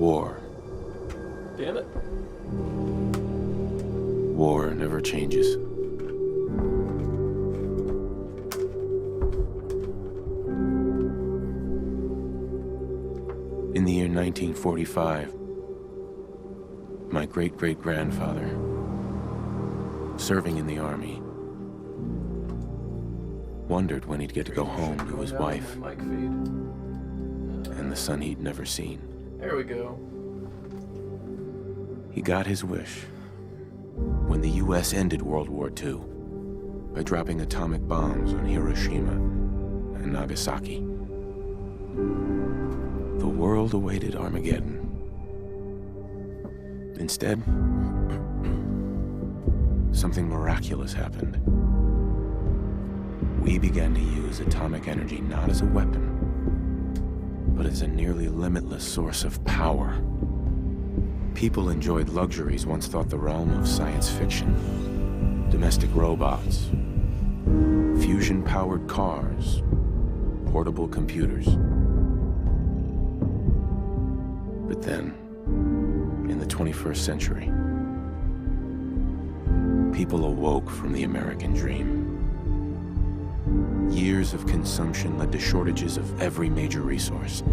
War. Damn it. War never changes. In the year 1945, my great-great-grandfather, serving in the army, wondered when he'd get to go home to his wife and the son he'd never seen. There we go. He got his wish when the U.S. ended World War II by dropping atomic bombs on Hiroshima and Nagasaki. The world awaited Armageddon. Instead, something miraculous happened. We began to use atomic energy not as a weapon, but as a nearly limitless source of power. People enjoyed luxuries once thought the realm of science fiction. Domestic robots, fusion-powered cars, portable computers. But then, in the 21st century, people awoke from the American dream. Years of consumption led to shortages of every major resource.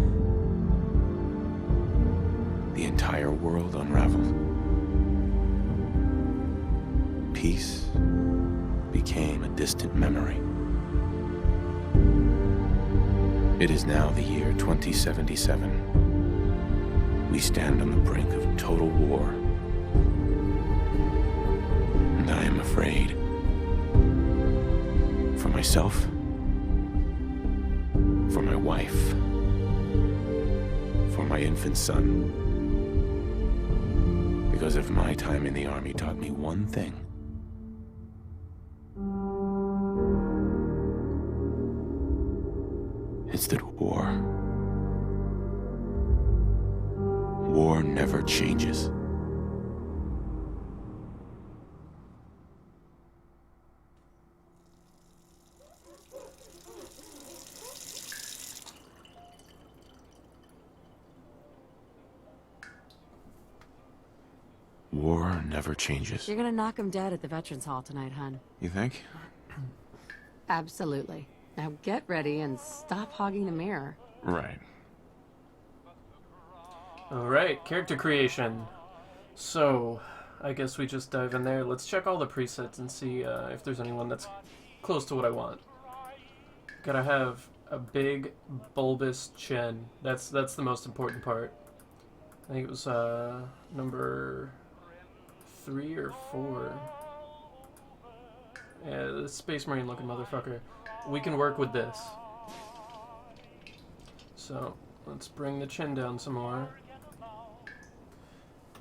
The entire world unraveled. Peace became a distant memory. It is now the year 2077. We stand on the brink of total war. And I am afraid. For myself, for my wife, for my infant son. Because if my time in the army taught me one thing, it's that war never changes. War never changes. You're gonna knock him dead at the Veterans Hall tonight, hun. You think? Absolutely. Now get ready and stop hogging the mirror. Right. Alright, character creation. So, I guess we just dive in there. Let's check all the presets and see if there's anyone that's close to what I want. Gotta have a big, bulbous chin. That's the most important part. I think it was number 3 or 4. Yeah, the Space Marine looking motherfucker. We can work with this. So, let's bring the chin down some more.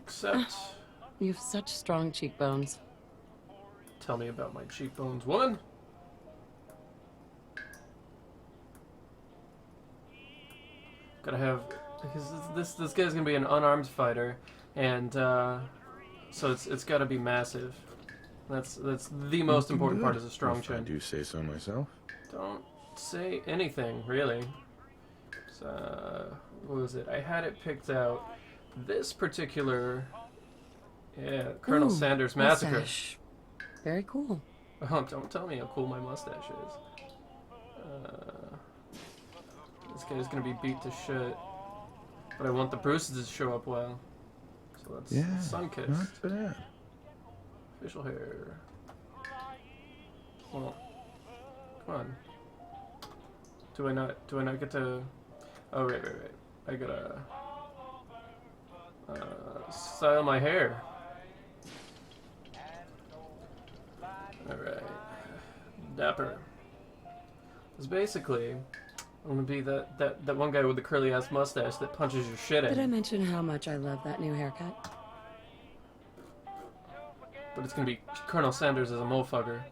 Except... You have such strong cheekbones. Tell me about my cheekbones, woman! Gotta have... Because this guy's gonna be an unarmed fighter, and so it's gotta be massive. That's the most important part is a strong chin. I do say so myself. Don't say anything, really. So, what was it? I had it picked out. This particular... Yeah, Colonel Sanders Massacre. Mustache. Very cool. Oh, don't tell me how cool my mustache is. This guy's gonna be beat to shit. But I want the bruises to show up well. So let's sun-kissed. Not bad. Facial hair. Well, come on. Do I not get to... Oh, right. I gotta... style my hair. Alright. Dapper. Because basically, I'm gonna be that one guy with the curly ass mustache that punches your shit in. Did I mention how much I love that new haircut? But it's gonna be Colonel Sanders as a motherfucker.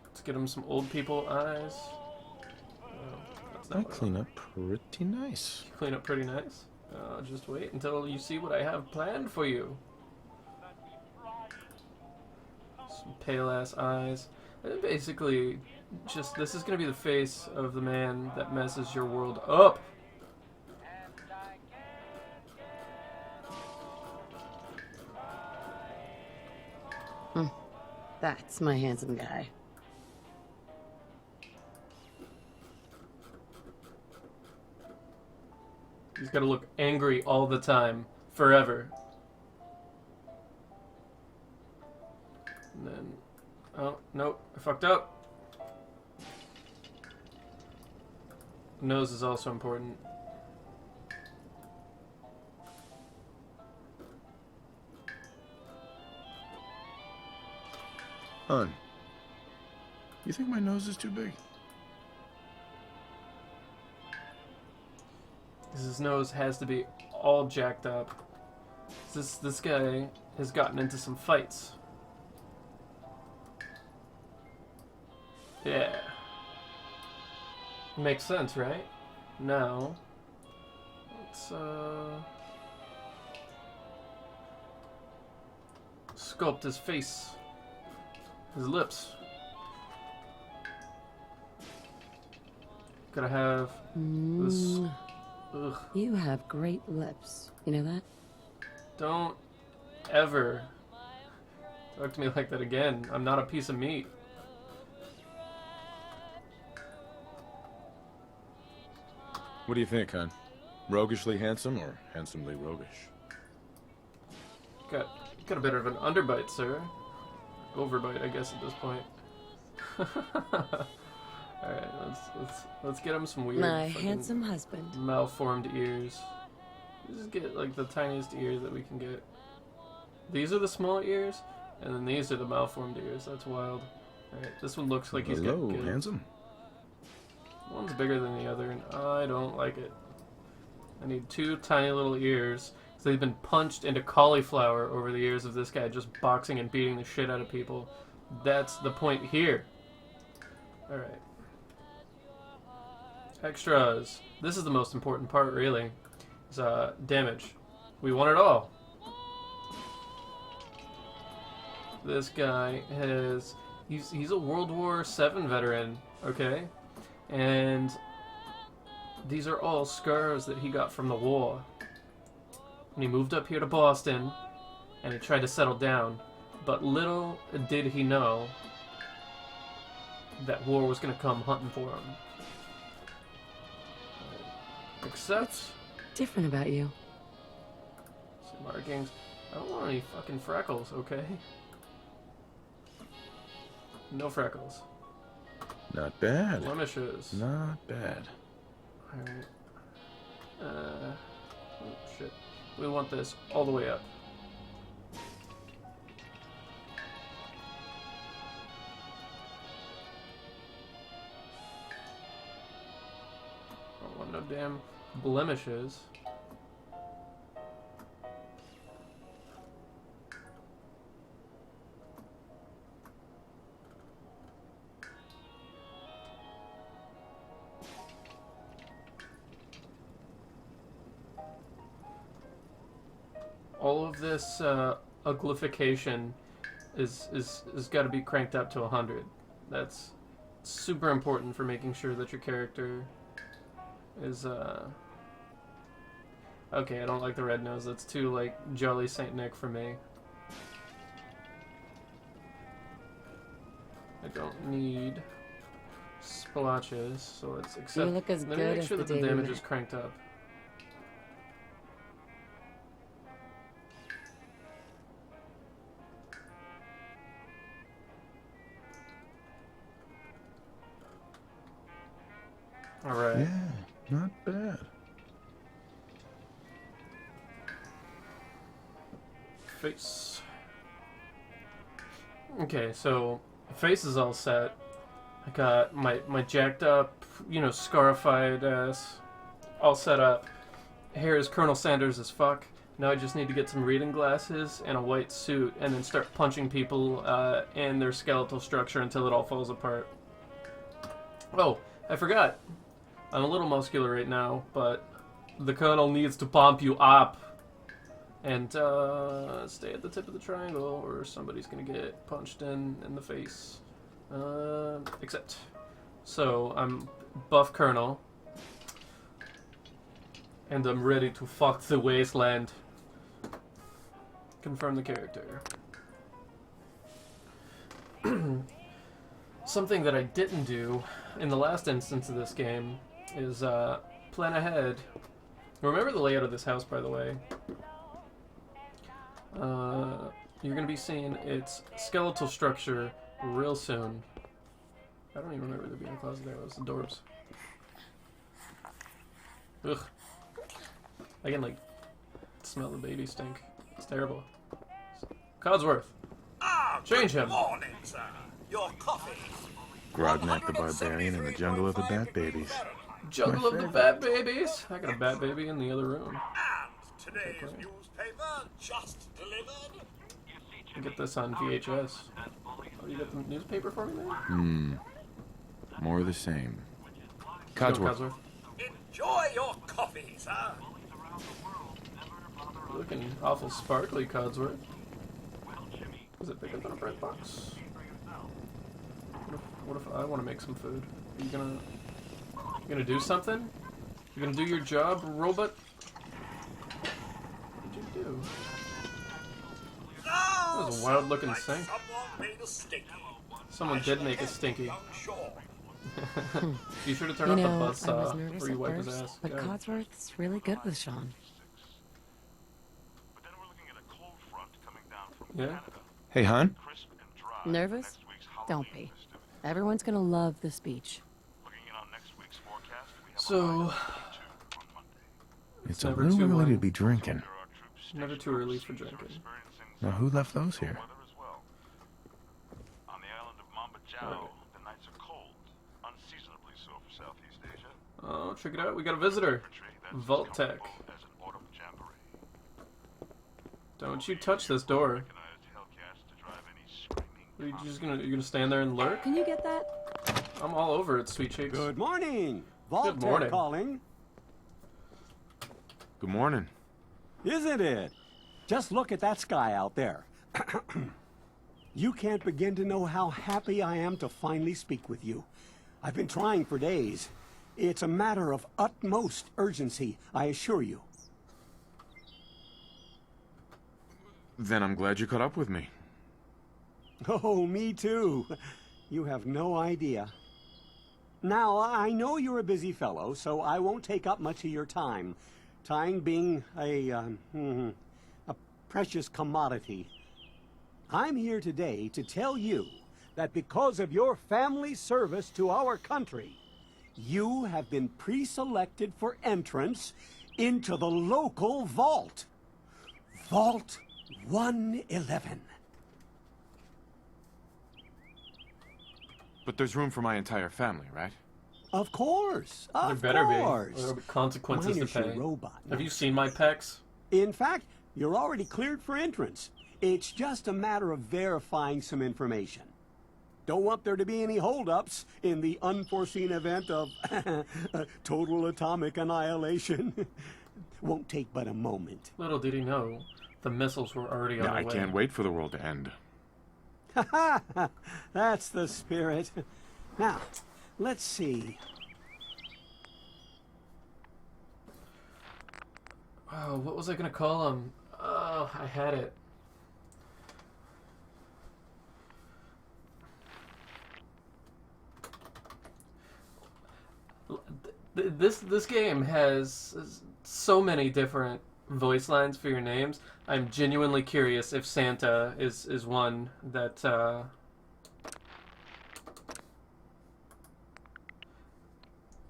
Let's get him some old people eyes. I clean up pretty nice. You clean up pretty nice. Just wait until you see what I have planned for you. Some pale ass eyes. And basically, just this is gonna be the face of the man that messes your world up. That's my handsome guy. He's gotta look angry all the time. Forever. And then... Oh, nope. I fucked up. Nose is also important. Hun, you think my nose is too big? His nose has to be all jacked up. This guy has gotten into some fights. Yeah. Makes sense, right? Now, let's sculpt his face, his lips. Gotta have this. Ugh. You have great lips. You know that? Don't ever talk to me like that again. I'm not a piece of meat. What do you think, hon? Roguishly handsome or handsomely roguish? Got a bit of an underbite, sir. Overbite, I guess, at this point. Alright, let's get him some weird My fucking handsome husband. malformed ears. Just get like the tiniest ears that we can get. These are the small ears, and then these are the malformed ears. That's wild. Alright, this one looks like he's got Hello, good. handsome. One's bigger than the other, and I don't like it. I need two tiny little ears. So they've been punched into cauliflower over the years of this guy just boxing and beating the shit out of people. That's the point here. Alright. Extras. This is the most important part, really. Is damage. We want it all. This guy has... He's a World War VII veteran, okay? And these are all scars that he got from the war. When he moved up here to Boston, and he tried to settle down. But little did he know that war was going to come hunting for him. Except... Different about you. Some markings. I don't want any fucking freckles, okay? No freckles. Not bad. Blemishes. Not bad. Alright. Oh, shit. We want this all the way up. I don't want no damn blemishes. All of this uglification is got to be cranked up to 100. That's super important for making sure that your character is okay. I don't like the red nose. That's too like Jolly Saint Nick for me. I don't need splotches, so let's accept. You look as Let me good make as sure the that the day we damage met. is cranked up. Alright. Yeah, not bad. Face. Okay, so face is all set. I got my jacked up, scarified ass all set up. Hair is Colonel Sanders as fuck. Now I just need to get some reading glasses and a white suit and then start punching people in their skeletal structure until it all falls apart. Oh, I forgot. I'm a little muscular right now, but the Colonel needs to pump you up. And stay at the tip of the triangle, or somebody's gonna get punched in the face. Except. So, I'm buff Colonel. And I'm ready to fuck the wasteland. Confirm the character. something that I didn't do in the last instance of this game is plan ahead. Remember the layout of this house, by the way. You're going to be seeing its skeletal structure real soon. I don't even remember there being a closet there. It was the doors. Ugh. I can, like, smell the baby stink. It's terrible. Codsworth. Change him. Good morning, sir. Your coffee. Grognak the Barbarian in the jungle of the Bat Babies. Jungle of the Bat Babies. I got a Bat Baby in the other room. And today's newspaper just delivered. Get this on VHS. Oh, you got the newspaper for me there? More of the same. Go, Codsworth. Enjoy your coffee, sir. Looking awful sparkly, Codsworth. Is it bigger than a bread box? What if I want to make some food? Are you gonna do something? You gonna do your job, robot? What did you do? That was a wild looking sink. Someone made a stinky. Someone did make a stinky. Sure. Be sure to turn You off the know, I buzzsaw was nervous before you at wipe his first, ass. but Go. Codsworth's really good with Sean. But then we're looking at a cold front coming down from Yeah? Canada. Hey, hon. Crisp and dry. Nervous? Next week's Don't Halloween be. festivities. Everyone's gonna love the speech. Looking in on next week's forecast, we have So, a high of 22 on Monday. It's a never little too, early to be drinking. There are troops never stationed too early overseas for who are drinking. experiencing Now, who left those here? weather as well. On the island of Mamba Jao, the nights are cold, unseasonably so for Southeast Asia. Oh, check it out. We got a visitor. Country that's Vault as Tech. comfortable as an autumn jamboree. Don't you touch this door. Mechanized Hellcats to drive any screaming Are you just gonna stand there and lurk? Can you get that? I'm all over it, sweet cheeks. Good morning. Good morning. Vault calling. Good morning. Isn't it? Just look at that sky out there. You can't begin to know how happy I am to finally speak with you. I've been trying for days. It's a matter of utmost urgency, I assure you. Then I'm glad you caught up with me. Oh, me too. You have no idea. Now, I know you're a busy fellow, so I won't take up much of your time. Time being a precious commodity. I'm here today to tell you that because of your family service to our country, you have been pre-selected for entrance into the local vault. Vault 111. But there's room for my entire family, right? Of course. There Of better be. course. Or there'll be consequences Minus to your pay. robot Have you next. seen my pecs? In fact, you're already cleared for entrance. It's just a matter of verifying some information. Don't want there to be any holdups in the unforeseen event of total atomic annihilation. Won't take but a moment. Little did he know, the missiles were already on Yeah, their I way. can't wait for the world to end. That's the spirit. Now, let's see. Oh, what was I gonna call him? Oh, I had it. This game has so many different voice lines for your names. I'm genuinely curious if Santa is one that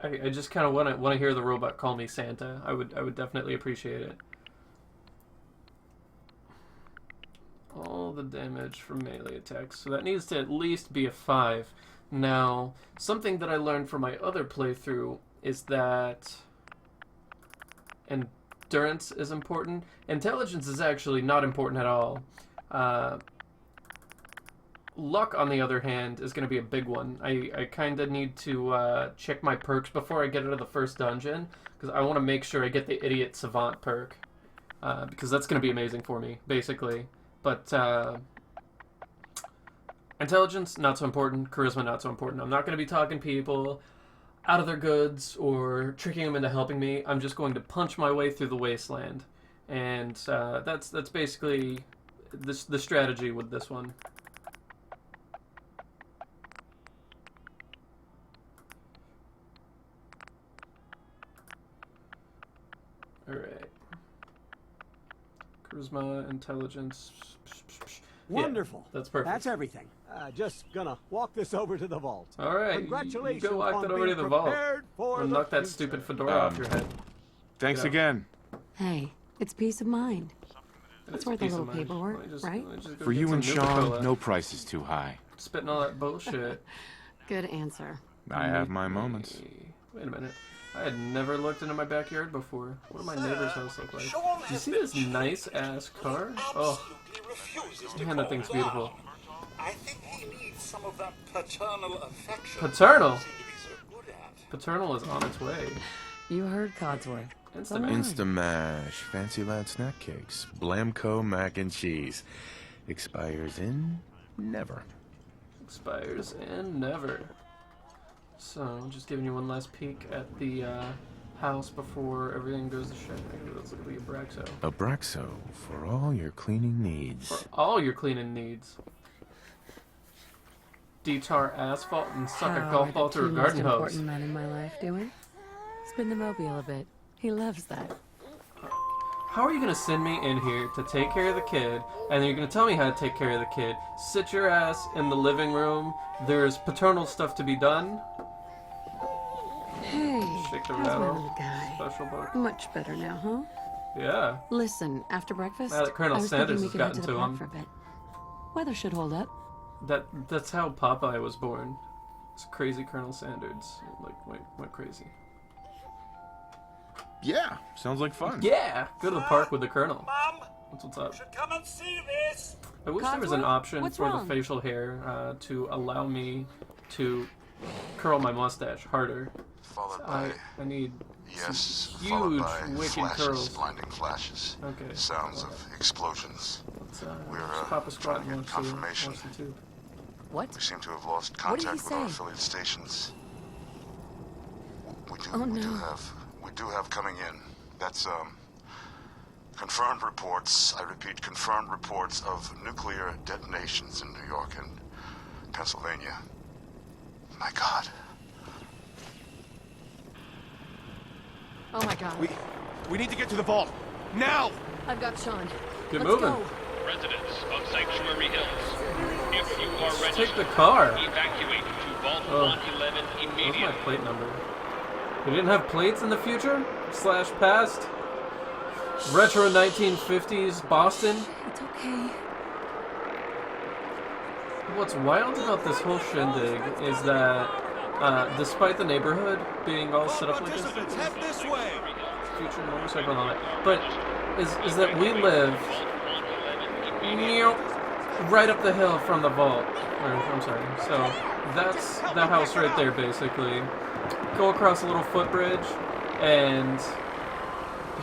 I just kind of want to hear the robot call me Santa. I would definitely appreciate it. All the damage from melee attacks. So that needs to at least be a 5. Now, something that I learned from my other playthrough is that endurance is important. Intelligence is actually not important at all. Luck, on the other hand, is going to be a big one. I kind of need to check my perks before I get out of the first dungeon, because I want to make sure I get the Idiot Savant perk, because that's going to be amazing for me, basically. But intelligence, not so important. Charisma, not so important. I'm not going to be talking people out of their goods or tricking them into helping me. I'm just going to punch my way through the wasteland. And that's basically the strategy with this one. Alright. Charisma, intelligence. Wonderful. That's perfect. That's everything. Just gonna walk this over to the vault. Alright, Congratulations you go walk on that over to being the vault. prepared for And the knock that future. stupid fedora off your head. Thanks Yeah. again. Hey, it's peace of mind. It's It's worth a peace of little mind. paperwork, Let me just- right? let me just go For get you some and Nuka-Cola. Sean, no price is too high. Spitting all that bullshit. Good answer. I have my moments. Wait a minute. I had never looked into my backyard before. What do my neighbor's house look like? Sean You has see this nice ass car? Oh, absolutely refuses to man, that calm thing's down. beautiful. I think he needs some of that paternal affection. Paternal? He seems to be so good at. Paternal is on its way. You heard Codsworth. Instamash. Instamash, Fancy Lad snack cakes, Blamco mac and cheese. Expires in never. Expires and never. So, just giving you one last peek at the house before everything goes to shit. Let's look at the Abraxo. Abraxo for all your cleaning needs. For all your cleaning needs. Detar asphalt and suck a How golf are ball the through a two garden most hose. important men in my life doing? Spin the mobile a bit. He loves that. How are you gonna send me in here to take care of the kid, and then you're gonna tell me how to take care of the kid? Sit your ass in the living room. There's paternal stuff to be done. Hey, Shake the how's my rattle. little guy? Special book. Much better now, huh? Yeah. Listen, after breakfast, Now that Colonel I was Sanders thinking we has could head to gotten the to park him. for a bit. Weather should hold up. That's how Popeye was born. It's crazy Colonel Sanders. Like went crazy. Yeah, sounds like fun. Yeah! Go to the park with the Colonel. Mum, That's what's you up. should come and see this. I wish there was an Codsworth? option What's for wrong? the facial hair to allow me to curl my mustache harder. Followed by I need yes, some followed huge, by wicked flashes, curls. blinding flashes, Okay. sounds of explosions. Let's, We're, just pop a squat trying to and get watch confirmation. the tube. What? We seem to have lost What did contact he with our say? affiliate stations. Oh, We do have coming in. That's confirmed reports. I repeat, confirmed reports of nuclear detonations in New York and Pennsylvania. My God. Oh my god. We need to get to the vault now. I've got Sean. Get Let's moving. go. Residents of Sanctuary Hills, if you are Take registered, the car. evacuate to Vault Oh. 111 What's my immediately. plate number? We didn't have plates in the future? / past? Retro 1950s Boston? It's okay. What's wild about this whole shindig is that, despite the neighborhood being all set up like this, head this way. future motorcycle and all that, but is that we live right up the hill from the vault. Or, I'm sorry. So that's the house right there, basically. Go across a little footbridge, and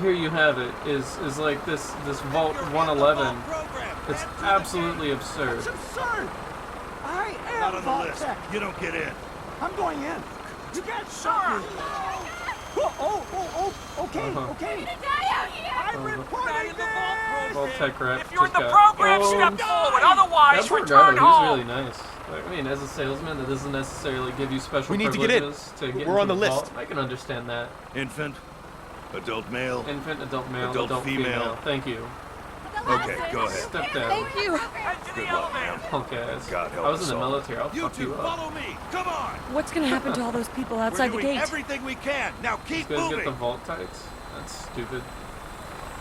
here you have it. Is like this vault 111. It's absolutely absurd. It's absurd! I am Not on the Vault list. Tech. You don't get in. I'm going in. You can't stop me. Okay, okay. I'm reporting this! Vault Tech rep. If you're in just the got program, owned. step forward. Otherwise, That poor return guy, home. he's really nice. I mean, as a salesman, that doesn't necessarily give you special We need to get in. privileges to get We're into on the list. vault. I can understand that. Infant, adult male. Infant, adult male, Adult adult female. female. Thank you. Okay, go ahead. Step down. Thank you. Head to the Good luck, elevator. man. Punk ass. God help I was us in the all. military. I'll fuck you up. me. Come on. What's gonna happen to all those people outside the gate? everything we can. Now keep You guys get the vault tights? That's stupid.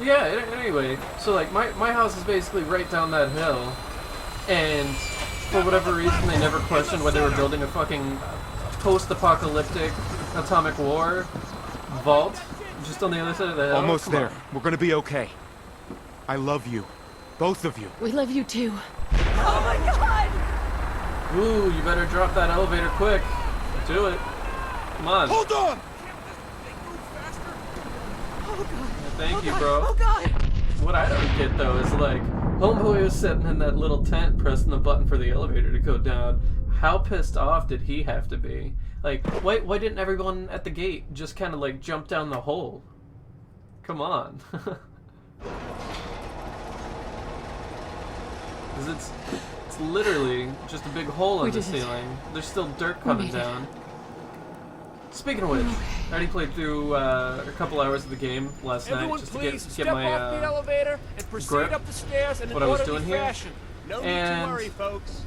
Yeah, anyway, so like my house is basically right down that hill, and for whatever reason they never questioned whether they were building a fucking post-apocalyptic atomic war vault just on the other side of the hill. Almost Come there. on. We're gonna be okay. I love you, both of you. We love you too. Ooh, you better drop that elevator quick. Do it. Come on. Hold on. Thank you, bro. Oh god. What I don't get though is like, homeboy was sitting in that little tent pressing the button for the elevator to go down. How pissed off did he have to be? Like, why didn't everyone at the gate just kind of like jump down the hole? Come on. 'Cause it's literally just a big hole We in the did it. ceiling. There's still dirt We coming made it. down. Speaking of which, I already played through a couple hours of the game last night just to get my elevator and proceed grip, up the stairs in what I was doing here. No And need to worry, folks.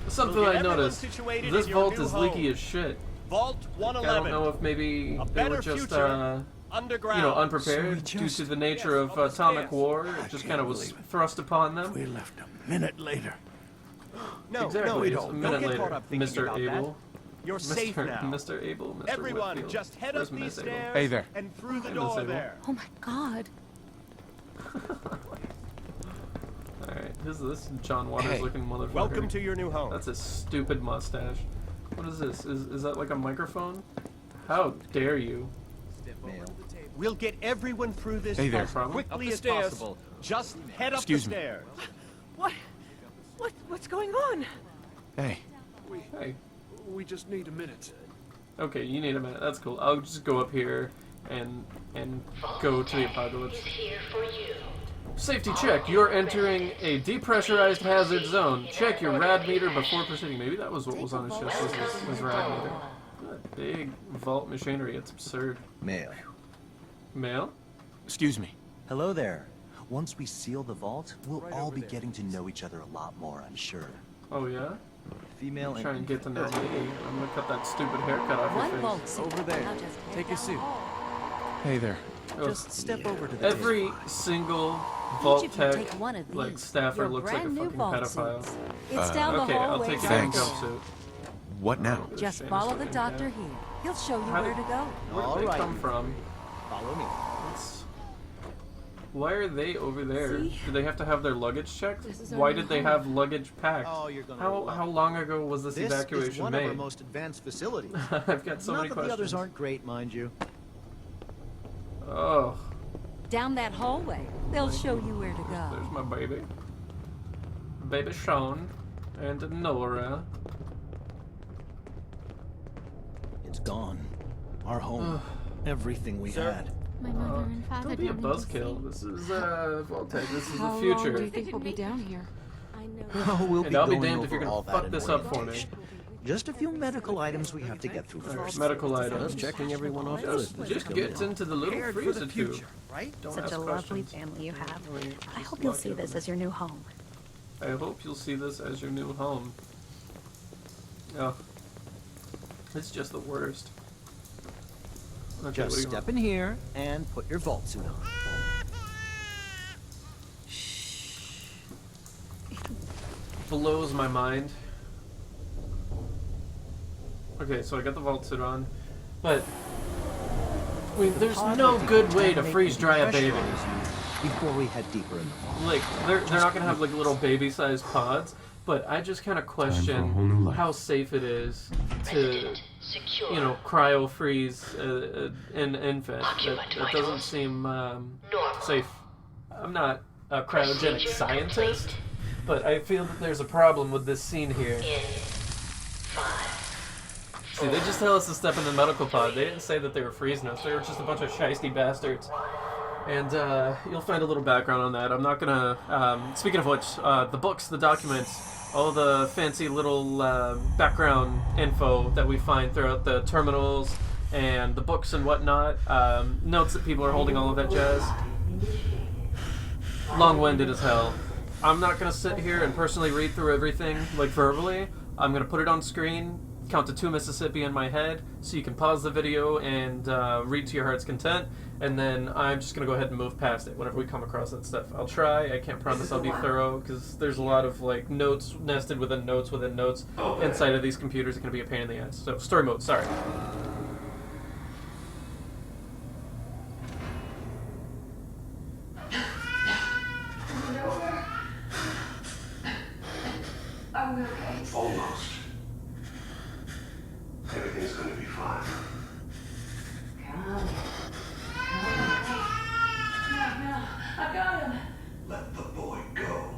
something We'll get I noticed, everyone situated this in your vault new is leaky home. as shit. Vault I 111. don't know if maybe A they were better just, future underground. you know, unprepared due to the nature of atomic war. It just kind of was thrust upon them. We left a minute later. No, Exactly, no, just a don't minute get later. caught up thinking Mr. about Abel. that. You're safe now. Mr. Abel, Mr. Everyone, Whitfield. just head Where's up these Miss Abel? stairs Hey there. and through the Hey, door Miss Abel. there. Oh my god. Alright, who's this John Waters Hey, looking motherfucker? Welcome to your new home. That's a stupid mustache. What is this? Is that like a microphone? How dare you? We'll get everyone through this Hey there. as Up quickly the as stairs. possible. Just head up Excuse the me. stairs. What's going on? Hey, Hey. We just need a minute. Okay, you need a minute. That's cool. I'll just go up here and go to the apocalypse. Safety check. You're entering a depressurized hazard zone. Check your rad meter before proceeding. Maybe that was what was on his chest. Was rad meter. That big vault machinery. It's absurd. Mail. Mail? excuse me. Hello there. Once we seal the vault, we'll all be getting to know each other a lot more, I'm sure. Oh yeah. Female Try and and get to know me. I'm gonna cut that stupid haircut off your One face. vault suit. Over there. Now just head Take a down seat. the hall. Hey there. Oh. just step over to the Every table. single Each vault of you tech, take one of like these. staffer, Your looks like a brand new fucking vault pedophile. suits. It's down the Okay, I'll hallway. take it in Thanks. a jumpsuit. What now? Just Shane is follow the looking doctor down. here. He'll show you How where did- to go. Where All did they right. come from? Follow me. It's- Why are they over there? See? Do they have to have their luggage checked? This is our Why new did they home. have luggage packed? Oh, you're gonna how love how it. long ago was this This is evacuation one made? of our most advanced facilities. I've got so Not many that questions. the others aren't great, mind you. Oh, Down that hallway. They'll show you where to go. there's my baby. Baby Sean and Nora. It's gone. Our home. Everything we Sir? had. My mother and father Don't be a don't need to see. buzzkill. This is Voltec. This is How the long do future. you think we'll be down here? I know. Oh, we'll And be I'll be going damned over if you're all gonna that fuck in this more up for me. detail. Just a few medical items we have to get through first. Medical items. Just checking everyone off Just gets into the little Prepared for freezer the tube. future, right? Don't Such ask a lovely questions. family you have. I mean, I just hope you'll lock see it this in. as your new home. I hope you'll see this as your new home. Oh, it's just the worst. Okay, what Just do you step want? in here and put your vault suit on. Blows my mind. Okay, so I got the vault suit on, but I mean, there's no good way to freeze dry a baby. Before we head deeper in the vault. Like they're not gonna have like little baby-sized pods, but I just kind of for a whole new question life. how safe it is to, you know, cryo freeze an infant. That doesn't seem safe. I'm not a cryogenic scientist, but I feel that there's a problem with this scene here. See, they just tell us to step in the medical pod. They didn't say that they were freezing us. They were just a bunch of shiesty bastards. And you'll find a little background on that. I'm not gonna. Speaking of which, the books, the documents, all the fancy little background info that we find throughout the terminals and the books and whatnot. Notes that people are holding, all of that jazz. Long-winded as hell. I'm not gonna sit here and personally read through everything like verbally. I'm gonna put it on screen, count to 2 Mississippi in my head, so you can pause the video and read to your heart's content, and then I'm just gonna go ahead and move past it whenever we come across that stuff. I'll try. I can't promise I'll be thorough because there's a lot of like notes nested within notes within notes inside of these computers. It's gonna be a pain in the ass. So story mode. Sorry. Almost. Everything's gonna be fine. I got him. Let the boy go.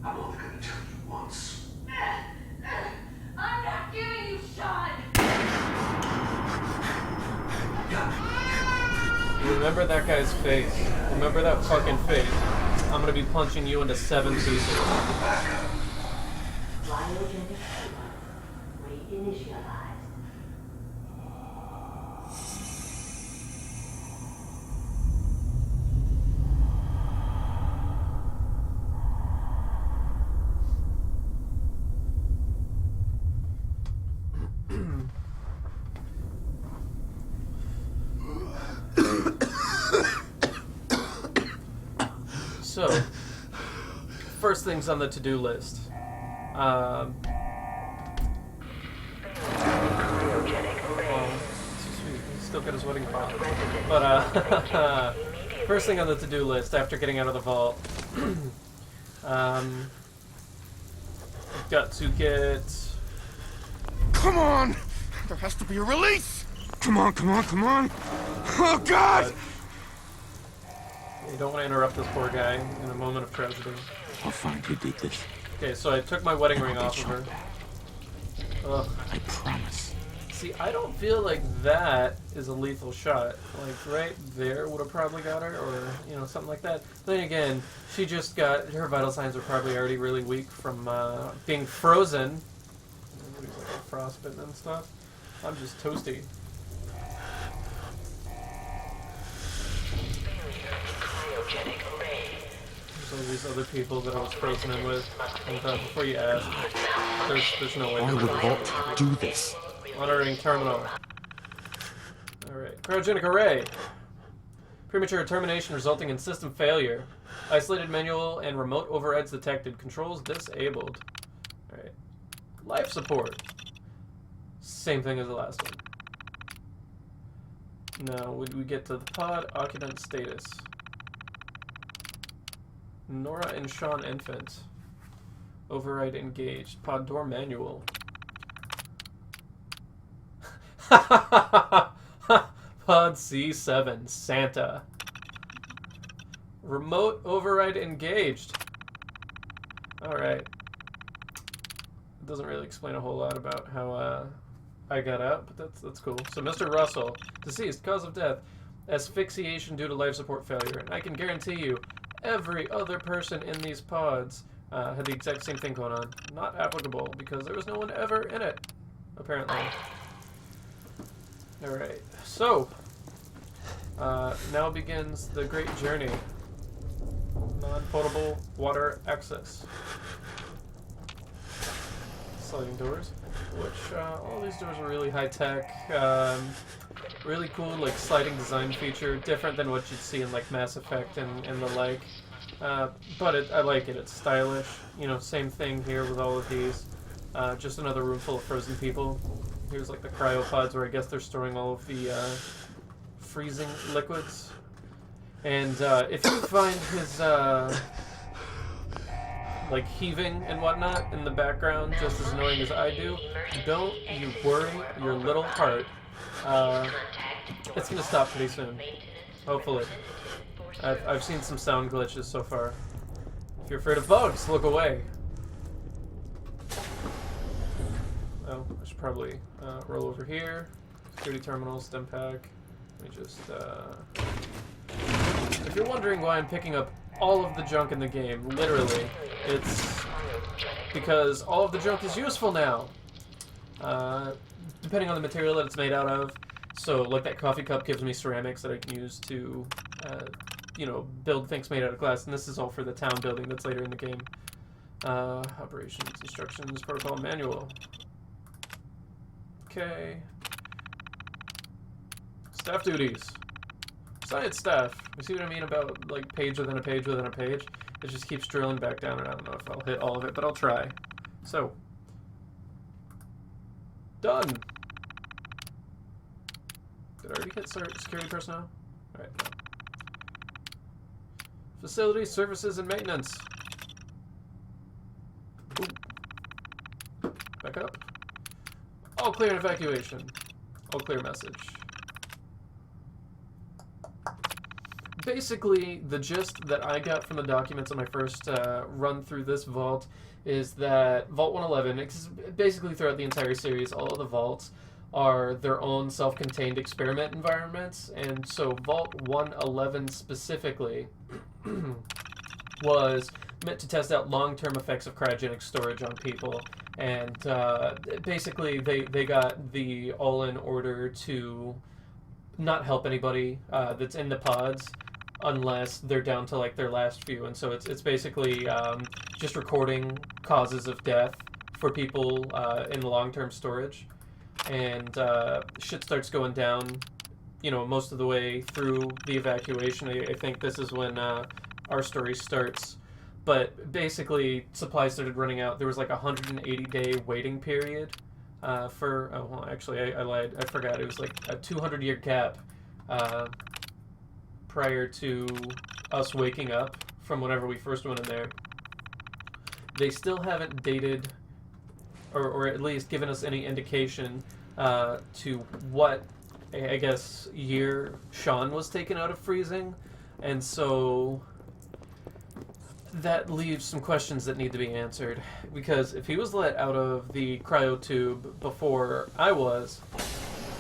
I'm only gonna tell you once. I'm not giving you shot. Remember that guy's face. Remember that fucking face. I'm gonna be punching you into 7 pieces. Cryogenic reinitialized. So, first things on the to-do list. Well, sweet. He's still got his wedding ball. But, first thing on the to-do list after getting out of the vault, got to get... Come on! There has to be a release! Come on, come on, come on! Oh, God! You don't want to interrupt this poor guy in a moment of tragedy. I'll find who did this. Okay, so I took my wedding ring off of her. Ugh. I promise. See, I don't feel like that is a lethal shot. Like, right there would have probably got her, or, you know, something like that. Then again, she just got... Her vital signs are probably already really weak from being frozen. Everybody's like frostbitten and stuff. I'm just toasty. There's all these other people that I was frozen in with. And before you ask, there's no way. Why would Vault do this? Monitoring terminal. Alright. Cryogenic array. Premature termination resulting in system failure. Isolated manual and remote overrides detected. Controls disabled. Alright. Life support. Same thing as the last one. Now, would we get to the pod? Occupant status. Nora and Sean infant. Override engaged. Pod door manual. Pod C7. Santa. Remote override engaged. Alright. It doesn't really explain a whole lot about how I got out, but that's cool. So Mr. Russell, deceased, cause of death, asphyxiation due to life support failure. And I can guarantee you, every other person in these pods had the exact same thing going on. Not applicable, because there was no one ever in it, apparently. Alright, so, now begins the great journey. Non-potable water access. Sliding doors, which, all these doors are really high-tech, really cool, like, sliding design feature, different than what you'd see in, like, Mass Effect and the like. But I like it, it's stylish. You know, same thing here with all of these. Just another room full of frozen people. Here's like the cryopods where I guess they're storing all of the freezing liquids. And if you find his like heaving and whatnot in the background just as annoying as I do, don't you worry your little heart. It's gonna stop pretty soon. Hopefully. I've seen some sound glitches so far. If you're afraid of bugs, look away. Oh, I should probably roll over here. Security terminal, stem pack. Let me just... If you're wondering why I'm picking up all of the junk in the game, literally, it's because all of the junk is useful now. Depending on the material that it's made out of. So, like that coffee cup gives me ceramics that I can use to, you know, build things made out of glass. And this is all for the town building that's later in the game. Operations, instructions, protocol, manual. Okay. Staff duties. Science staff. You see what I mean about, like, page within a page within a page? It just keeps drilling back down, and I don't know if I'll hit all of it, but I'll try. So. Done. Did I already hit security personnel? Alright, no. Facilities, services, and maintenance. Ooh. Back up. All clear in evacuation. All clear message. Basically, the gist that I got from the documents on my first run through this vault is that Vault 111, basically throughout the entire series, all of the vaults are their own self-contained experiment environments, and so Vault 111 specifically was meant to test out long-term effects of cryogenic storage on people, and basically they got the all-in order to not help anybody that's in the pods unless they're down to like their last few, and so it's basically just recording causes of death for people in the long-term storage, and shit starts going down, you know, most of the way through the evacuation. I think this is when our story starts. But basically, supplies started running out. There was like a 180-day waiting period for... Oh, well, actually, I lied. I forgot. It was like a 200-year gap prior to us waking up from whenever we first went in there. They still haven't dated, or at least given us any indication to what, I guess, year Sean was taken out of freezing. And so that leaves some questions that need to be answered. Because if he was let out of the cryo tube before I was,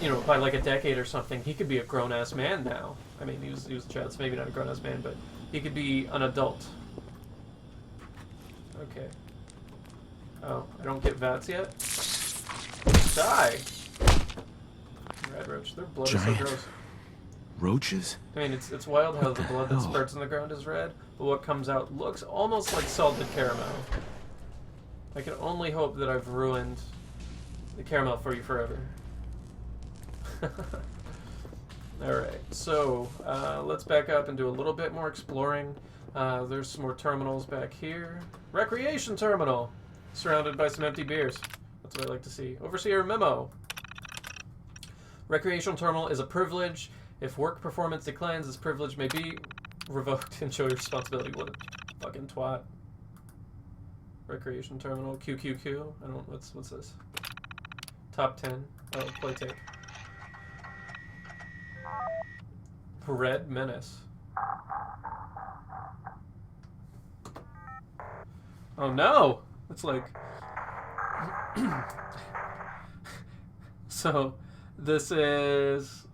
you know, by like a decade or something, he could be a grown-ass man now. I mean, he was a child, so maybe not a grown-ass man, but he could be an adult. Okay. Oh, I don't get VATS yet? Die! Red roach. Their blood is so gross. Roaches? I mean, it's wild how the blood that spurts on the ground is red, but what comes out looks almost like salted caramel. I can only hope that I've ruined the caramel for you forever. Alright, so let's back up and do a little bit more exploring. There's some more terminals back here. Recreation terminal! Surrounded by some empty beers. That's what I like to see. Overseer memo. Recreational terminal is a privilege. If work performance declines, this privilege may be revoked. Enjoy your responsibility. What a fucking twat. Recreation terminal. QQQ. I don't... What's this? Top 10. Oh, play tape. Red Menace. Oh no! It's like... So, this is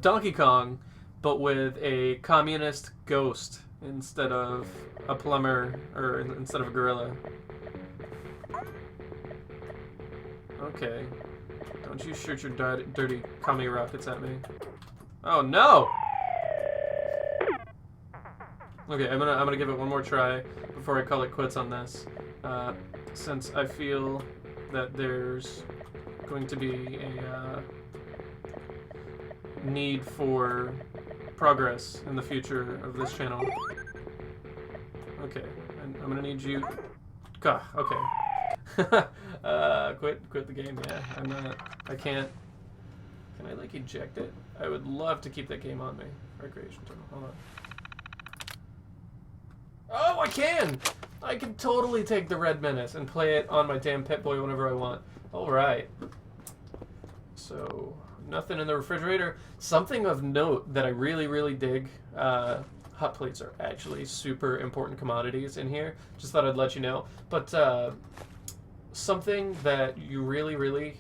Donkey Kong, but with a communist ghost instead of a plumber, or instead of a gorilla. Okay. Don't you shoot your dirty commie rockets at me. Oh no! Okay, I'm gonna give it one more try before I call it quits on this, since I feel that there's going to be a need for progress in the future of this channel. Okay, and I'm gonna need you. God, okay. Quit the game. Yeah, I'm not. I can't. Can I like eject it? I would love to keep that game on me. Recreation terminal. Hold on. Oh, I can! I can totally take the Red Menace and play it on my damn Pip-Boy whenever I want. Alright. So, nothing in the refrigerator. Something of note that I really, really dig. Hot plates are actually super important commodities in here. Just thought I'd let you know. But, something that you really, really,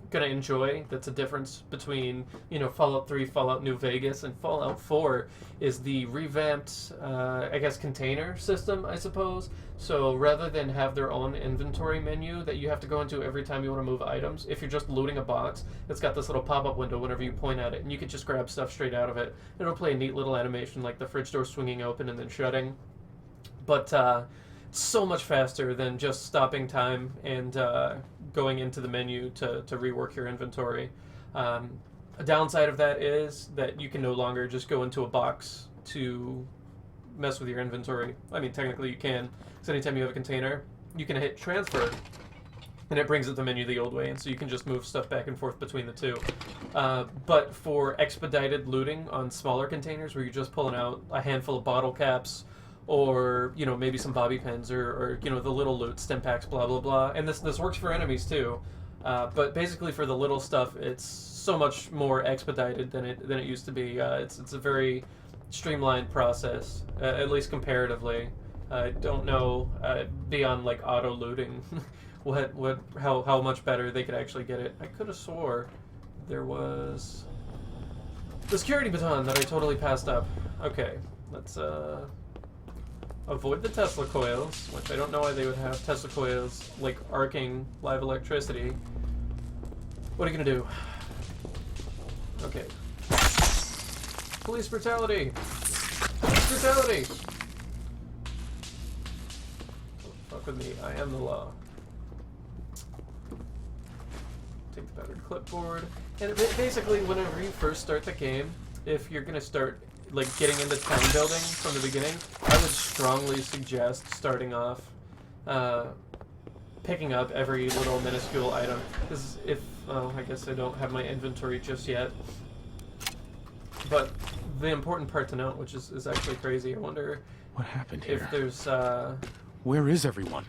gonna enjoy, that's a difference between, you know, Fallout 3, Fallout New Vegas, and Fallout 4 is the revamped, I guess, container system, I suppose. So rather than have their own inventory menu that you have to go into every time you want to move items, if you're just looting a box, it's got this little pop-up window whenever you point at it, and you can just grab stuff straight out of it. It'll play a neat little animation like the fridge door swinging open and then shutting. But so much faster than just stopping time and going into the menu to rework your inventory. A downside of that is that you can no longer just go into a box to mess with your inventory. I mean, technically you can, because anytime you have a container, you can hit transfer, and it brings up the menu the old way, and so you can just move stuff back and forth between the two. But for expedited looting on smaller containers, where you're just pulling out a handful of bottle caps, or, you know, maybe some bobby pins, or you know, the little loot, stim packs, blah, blah, blah. And this works for enemies, too. But basically for the little stuff, it's so much more expedited than it used to be. It's a very streamlined process, at least comparatively. I don't know, beyond, like, auto-looting, how much better they could actually get it. I could have swore there was the security baton that I totally passed up. Okay, let's, avoid the Tesla coils, which I don't know why they would have Tesla coils, like, arcing live electricity. What are you gonna do? Okay. Police brutality! Police brutality! Don't fuck with me, I am the law. Take the battered clipboard. And basically, whenever you first start the game, if you're gonna start like getting into town building from the beginning, I would strongly suggest starting off picking up every little minuscule item. Because if, well, I guess I don't have my inventory just yet. But the important part to note, which is actually crazy, I wonder What happened here? if there's Where is everyone?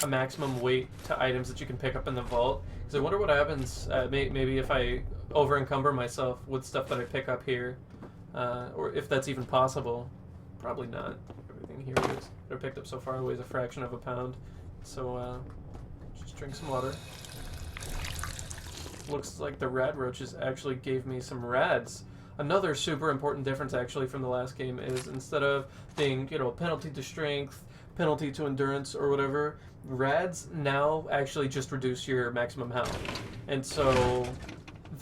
a maximum weight to items that you can pick up in the vault. Because I wonder what happens, maybe if I over-encumber myself with stuff that I pick up here. Or if that's even possible. Probably not. Everything here that I picked up so far weighs a fraction of a pound. So, just drink some water. Looks like the rad roaches actually gave me some rads. Another super important difference actually from the last game is instead of being, you know, penalty to strength, penalty to endurance or whatever, rads now actually just reduce your maximum health. And so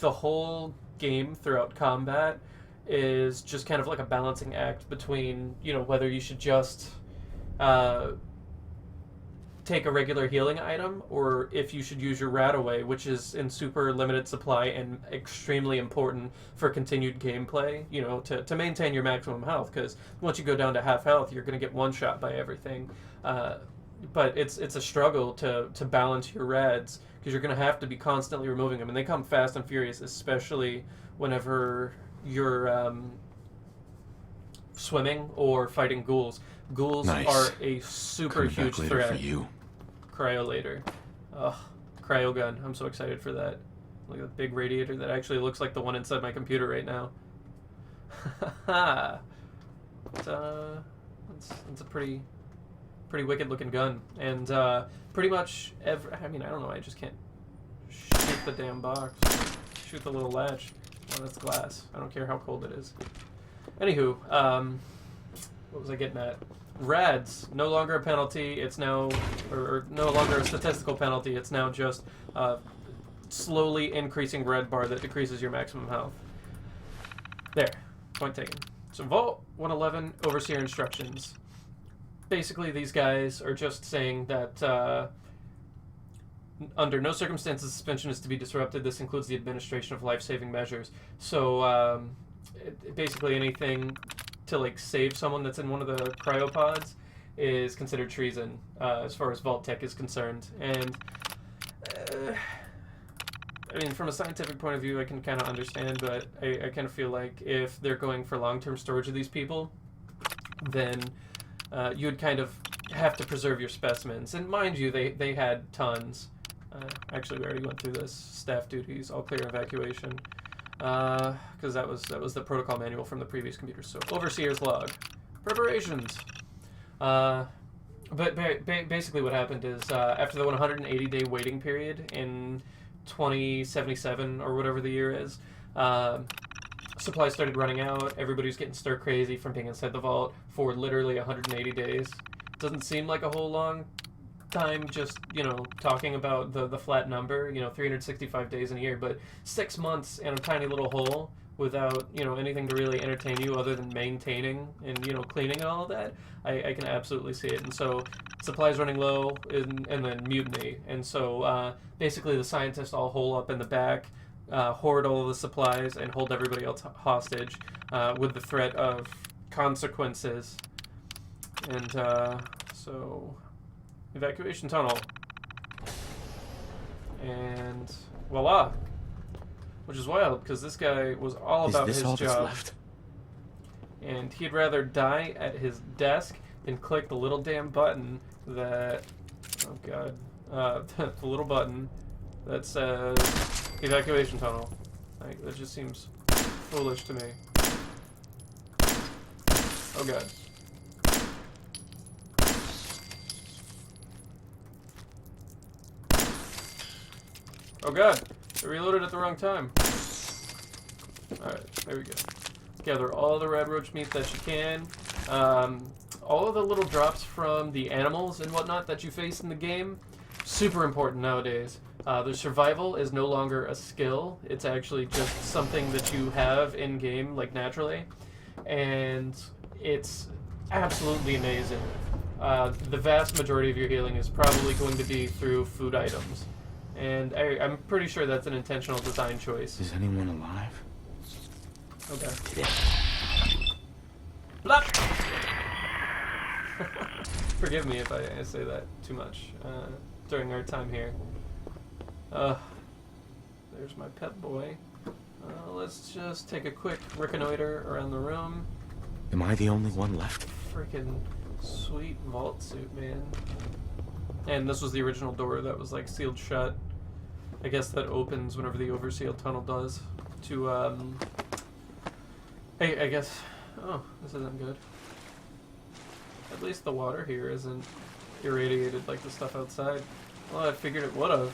the whole game throughout combat is just kind of like a balancing act between, you know, whether you should just take a regular healing item, or if you should use your rad away, which is in super limited supply and extremely important for continued gameplay, you know, to maintain your maximum health, because once you go down to half health, you're going to get one-shot by everything. But it's a struggle to balance your rads, because you're going to have to be constantly removing them, and they come fast and furious, especially whenever you're swimming or fighting ghouls. Ghouls are a super huge threat. For you. Cryolator. Ugh, cryo gun. I'm so excited for that. Look at the big radiator that actually looks like the one inside my computer right now. It's a pretty wicked looking gun, and pretty much I mean, I don't know. I just can't shoot the damn box. Shoot the little latch. Oh, that's glass. I don't care how cold it is. Anywho, what was I getting at? Rads, no longer a penalty. It's now, or no longer a statistical penalty. It's now just slowly increasing red bar that decreases your maximum health. There, point taken. So Vault 111 Overseer instructions. Basically, these guys are just saying that under no circumstances suspension is to be disrupted. This includes the administration of life-saving measures. So basically anything to like save someone that's in one of the cryopods is considered treason as far as Vault Tech is concerned. And I mean, from a scientific point of view, I can kind of understand, but I kind of feel like if they're going for long-term storage of these people, then you would kind of have to preserve your specimens. And mind you, they had tons. Actually, we already went through this. Staff duties, all clear evacuation. Because that was the protocol manual from the previous computer. So, Overseer's log. Preparations. But basically what happened is, after the 180-day waiting period in 2077, or whatever the year is, supplies started running out. Everybody's getting stir crazy from being inside the vault for literally 180 days. Doesn't seem like a whole long time, just, you know, talking about the flat number, you know, 365 days in a year, but 6 months in a tiny little hole without, you know, anything to really entertain you other than maintaining and, you know, cleaning and all of that, I can absolutely see it. And so supplies running low, and then mutiny. And so basically the scientists all hole up in the back, hoard all of the supplies, and hold everybody else hostage with the threat of consequences. And so evacuation tunnel, and voila, which is wild because this guy was all about his job, and he'd rather die at his desk than click the little damn button that, oh god, the little button that says evacuation tunnel. Like, that just seems foolish to me. Oh god. Oh god, I reloaded at the wrong time. Alright, there we go. Gather all the red roach meat that you can. All of the little drops from the animals and whatnot that you face in the game, super important nowadays. The survival is no longer a skill. It's actually just something that you have in-game, like, naturally. And it's absolutely amazing. The vast majority of your healing is probably going to be through food items. And I'm pretty sure that's an intentional design choice. Is anyone alive? Okay. Blah! Forgive me if I say that too much during our time here. There's my pet boy. Let's just take a quick reconnoiter around the room. Am I the only one left? Freaking sweet vault suit, man. And this was the original door that was like sealed shut. I guess that opens whenever the oversealed tunnel does. To I guess. Oh, this isn't good. At least the water here isn't irradiated like the stuff outside. Well, I figured it would have.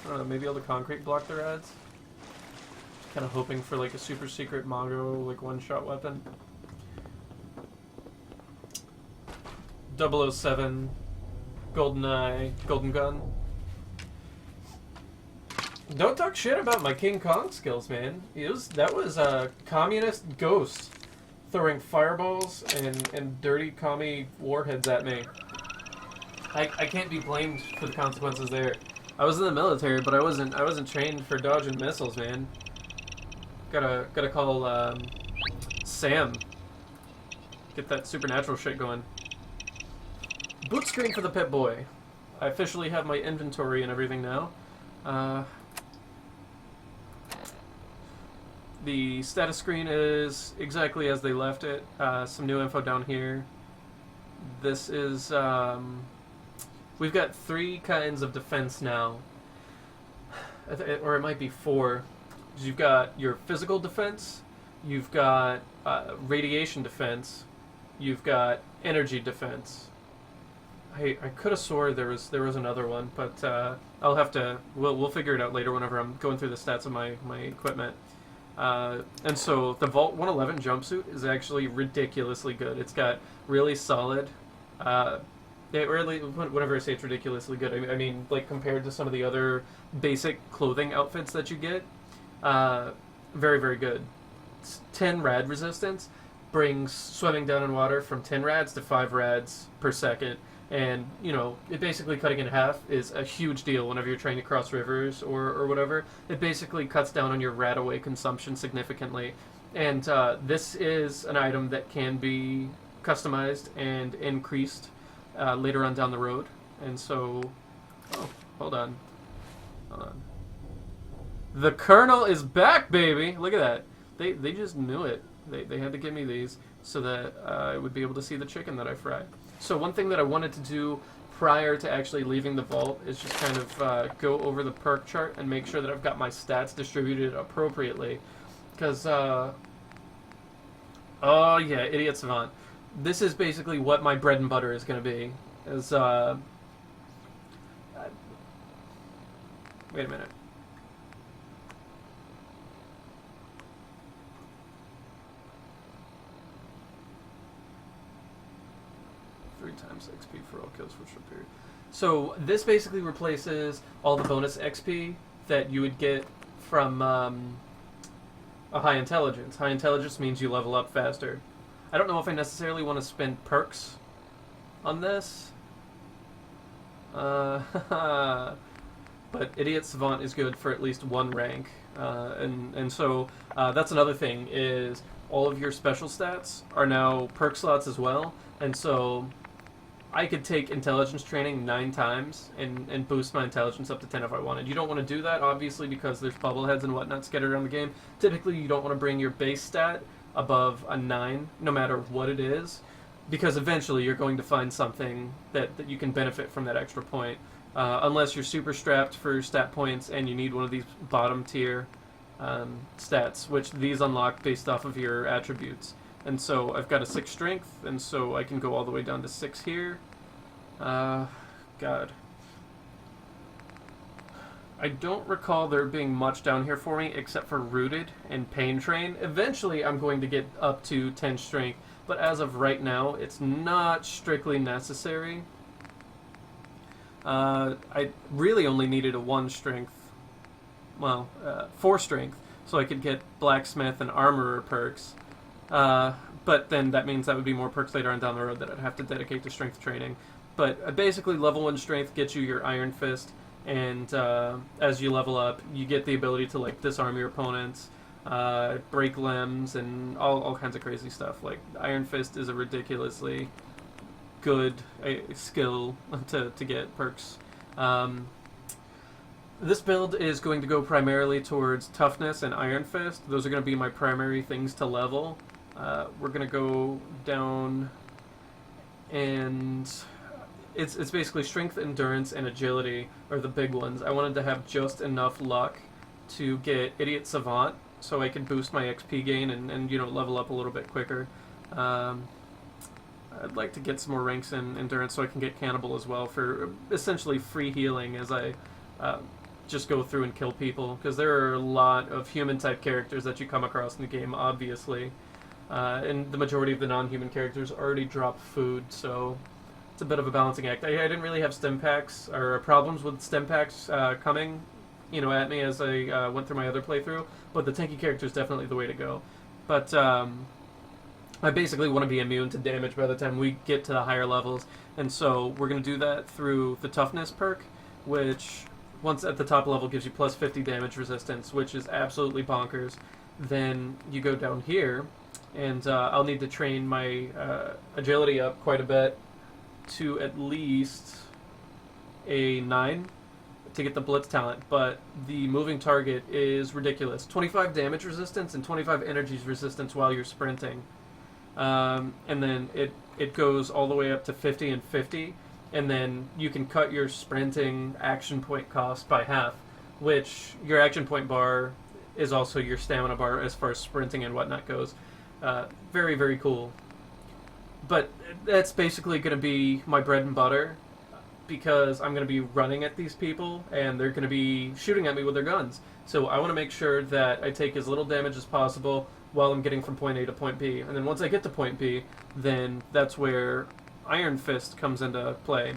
I don't know, maybe all the concrete blocked the rads? Kind of hoping for like a super secret Mongo, like one-shot weapon. 007, GoldenEye, Golden Gun. Don't talk shit about my King Kong skills, man. That was a communist ghost throwing fireballs and dirty commie warheads at me. I can't be blamed for the consequences there. I was in the military, but I wasn't trained for dodging missiles, man. Gotta call Sam. Get that supernatural shit going. Boot screen for the pit boy. I officially have my inventory and everything now. The status screen is exactly as they left it. Some new info down here. This is, we've got 3 kinds of defense now. Or it might be 4. You've got your physical defense, you've got radiation defense, you've got energy defense. I could have swore there was another one, but I'll have to, we'll figure it out later whenever I'm going through the stats of my equipment. And so the Vault 111 jumpsuit is actually ridiculously good. It's got really solid, whenever I say it's ridiculously good, I mean like compared to some of the other basic clothing outfits that you get, very, very good. 10 rad resistance brings swimming down in water from 10 rads to 5 rads per second. And, you know, it basically cutting in half is a huge deal whenever you're trying to cross rivers or whatever. It basically cuts down on your rad away consumption significantly. And this is an item that can be customized and increased later on down the road. And so... Oh, hold on. Hold on. The Colonel is back, baby! Look at that. They just knew it. They had to give me these so that I would be able to see the chicken that I fry. So one thing that I wanted to do prior to actually leaving the vault is just kind of go over the perk chart and make sure that I've got my stats distributed appropriately. Because, oh yeah, Idiot Savant. This is basically what my bread and butter is going to be. Is, wait a minute. Times XP for all kills for a short period. So this basically replaces all the bonus XP that you would get from a high intelligence. High intelligence means you level up faster. I don't know if I necessarily want to spend perks on this. But Idiot Savant is good for at least 1 rank. And so that's another thing is all of your special stats are now perk slots as well. And so I could take intelligence training 9 times and boost my intelligence up to 10 if I wanted. You don't want to do that, obviously, because there's bubbleheads and whatnot scattered around the game. Typically, you don't want to bring your base stat above a 9, no matter what it is, because eventually you're going to find something that you can benefit from that extra point. Unless you're super strapped for stat points and you need one of these bottom tier stats, which these unlock based off of your attributes. And so I've got a 6 strength, and so I can go all the way down to 6 here. God. I don't recall there being much down here for me except for Rooted and Pain Train. Eventually I'm going to get up to 10 strength, but as of right now, it's not strictly necessary. I really only needed a 1 strength. Well, 4 strength, so I could get Blacksmith and Armorer perks. But then that means that would be more perks later on down the road that I'd have to dedicate to strength training. But basically, level 1 strength gets you your Iron Fist, and as you level up, you get the ability to like disarm your opponents. break limbs, and all kinds of crazy stuff. Like, Iron Fist is a ridiculously good skill to get perks. This build is going to go primarily towards toughness and Iron Fist. Those are going to be my primary things to level. We're going to go down, and it's basically strength, endurance, and agility are the big ones. I wanted to have just enough luck to get Idiot Savant so I could boost my XP gain and you know, level up a little bit quicker. I'd like to get some more ranks in endurance so I can get Cannibal as well for essentially free healing as I just go through and kill people, because there are a lot of human-type characters that you come across in the game, obviously. And the majority of the non-human characters already drop food, so it's a bit of a balancing act. I didn't really have stim packs, or problems with stim packs coming, you know, at me as I went through my other playthrough, but the tanky character is definitely the way to go. But I basically want to be immune to damage by the time we get to the higher levels, and so we're going to do that through the toughness perk, which once at the top level gives you plus 50 damage resistance, which is absolutely bonkers. Then you go down here, and I'll need to train my agility up quite a bit to at least a 9 to get the blitz talent, but the moving target is ridiculous. 25 damage resistance and 25 energy resistance while you're sprinting. And then it goes all the way up to 50 and 50, and then you can cut your sprinting action point cost by half, which your action point bar is also your stamina bar as far as sprinting and whatnot goes. Very, very cool. But that's basically going to be my bread and butter, because I'm going to be running at these people, and they're going to be shooting at me with their guns. So I want to make sure that I take as little damage as possible while I'm getting from point A to point B. And then once I get to point B, then that's where Iron Fist comes into play.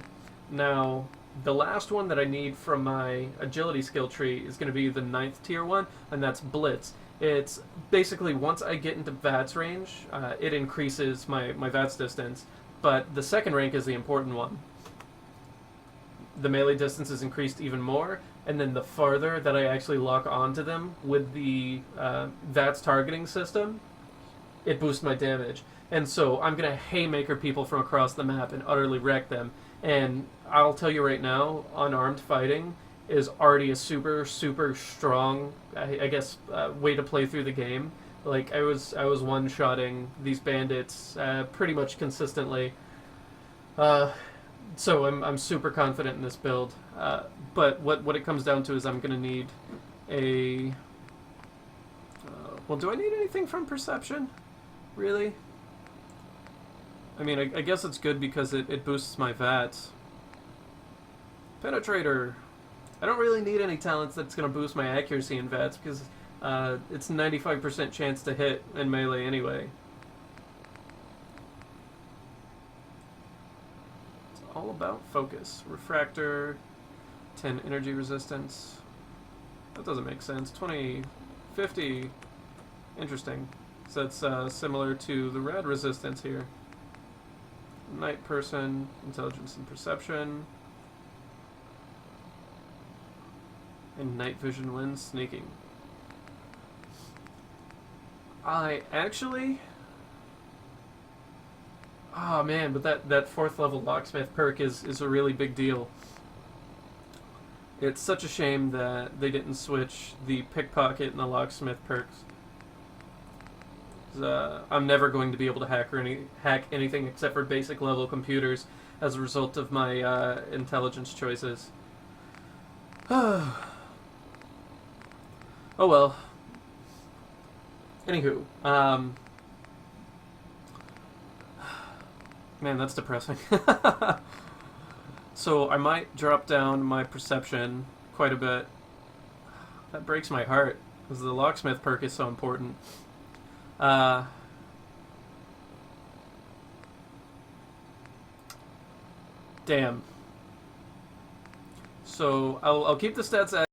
Now, the last one that I need from my agility skill tree is going to be the 9th tier one, and that's Blitz. It's basically, once I get into VATS range, it increases my VATS distance, but the second rank is the important one. The melee distance is increased even more, and then the farther that I actually lock onto them with the VATS targeting system, it boosts my damage. And so I'm going to haymaker people from across the map and utterly wreck them. And I'll tell you right now, unarmed fighting is already a super, super strong, I guess, way to play through the game. Like, I was one-shotting these bandits pretty much consistently. So I'm super confident in this build. But what it comes down to is I'm going to need a... well, do I need anything from Perception? Really? I mean, I guess it's good because it boosts my VATS. Penetrator. I don't really need any talents that's going to boost my accuracy in VATS, because it's 95% chance to hit in melee anyway. It's all about focus. Refractor, 10 energy resistance. That doesn't make sense. 20, 50. Interesting. So that's similar to the red resistance here. Night person, intelligence and perception. And night vision lens sneaking. I actually... oh man, but that 4th level locksmith perk is a really big deal. It's such a shame that they didn't switch the pickpocket and the locksmith perks. I'm never going to be able to hack anything except for basic level computers as a result of my intelligence choices. Oh well. Anywho, man, that's depressing. So I might drop down my perception quite a bit. That breaks my heart, because the locksmith perk is so important. Damn. So I'll keep the stats as